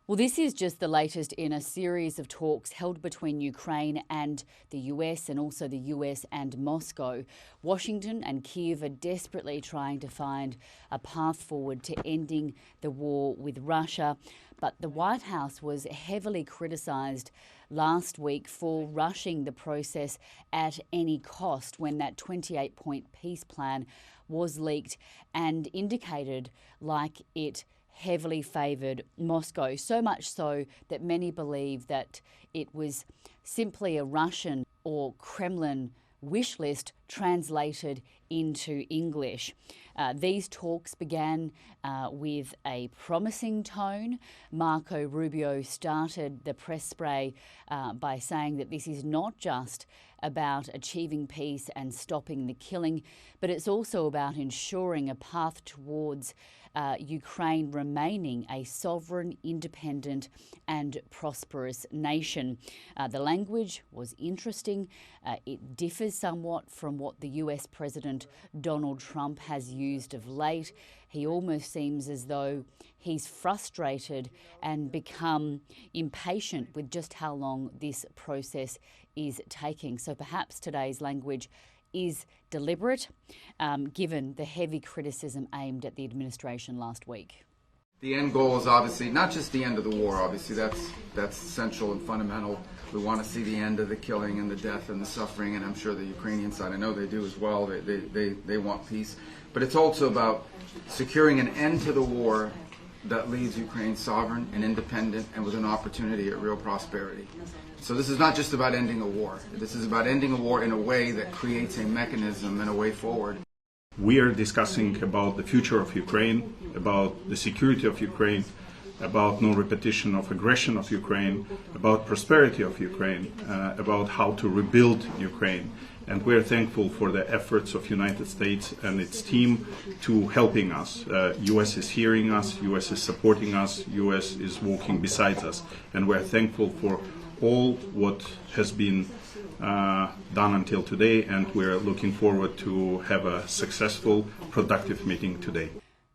Well, this is just the latest in a series of talks held between Ukraine and the US, and also the US and Moscow. Washington and Kyiv are desperately trying to find a path forward to ending the war with Russia. But the White House was heavily criticised last week for rushing the process at any cost when that 28-point peace plan was leaked and indicated like it heavily favoured Moscow, so much so that many believe that it was simply a Russian or Kremlin wish list translated into English. These talks began with a promising tone. Marco Rubio started the press spray by saying that this is not just about achieving peace and stopping the killing, but it's also about ensuring a path towards Ukraine remaining a sovereign, independent and prosperous nation. The language was interesting. It differs somewhat from what the US President Donald Trump has used of late. He almost seems as though he's frustrated and become impatient with just how long this process is taking. So perhaps today's language is deliberate, given the heavy criticism aimed at the administration last week. The end goal is obviously not just the end of the war. Obviously, that's essential and fundamental. We want to see the end of the killing and the death and the suffering, and I'm sure the Ukrainian side, I know they do as well. They want peace, but it's also about securing an end to the war that leaves Ukraine sovereign and independent and with an opportunity at real prosperity. So this is not just about ending a war. This is about ending a war in a way that creates a mechanism and a way forward. We are discussing about the future of Ukraine, about the security of Ukraine, about no repetition of aggression of Ukraine, about prosperity of Ukraine, about how to rebuild Ukraine. And we are thankful for the efforts of United States and its team to helping us. US is hearing us, US is supporting us, US is walking beside us. And we are thankful for all what has been done until today, and we're looking forward to have a successful, productive meeting today.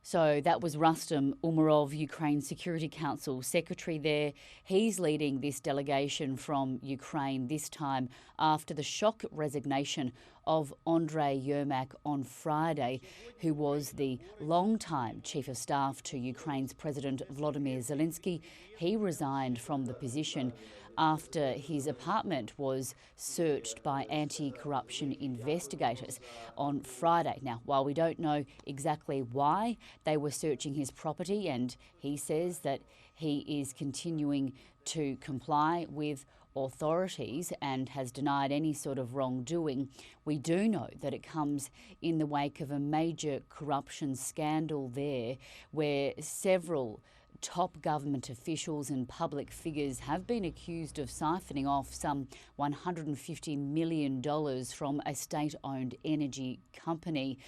So that was Rustem Umerov, Ukraine Security Council Secretary there. He's leading this delegation from Ukraine, this time after the shock resignation of Andrei Yermak on Friday, who was the long-time Chief of Staff to Ukraine's President Volodymyr Zelensky. He resigned from the position after his apartment was searched by anti-corruption investigators on Friday. Now, while we don't know exactly why they were searching his property, and he says that he is continuing to comply with authorities and has denied any sort of wrongdoing, we do know that it comes in the wake of a major corruption scandal there, where several top government officials and public figures have been accused of siphoning off some $150 million from a state-owned energy company.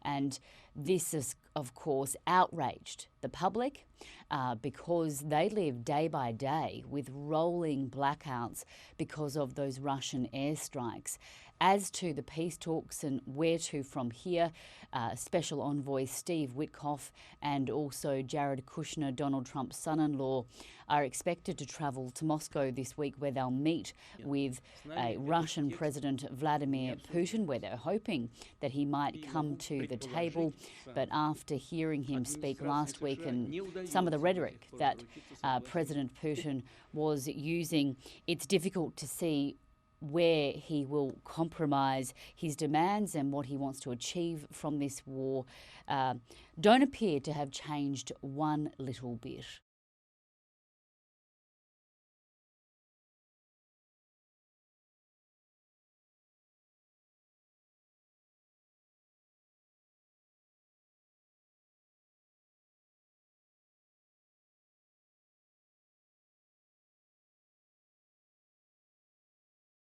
And this has, of course, outraged the public because they live day by day with rolling blackouts because of those Russian airstrikes. As to the peace talks and where to from here, Special Envoy Steve Witkoff and also Jared Kushner, Donald Trump's son-in-law, are expected to travel to Moscow this week, where they'll meet with Russian President Vladimir Putin, where they're hoping that he might come to the table. But after hearing him speak last week and some of the rhetoric that President Putin was using, it's difficult to see where he will compromise. His demands and what he wants to achieve from this war don't appear to have changed one little bit.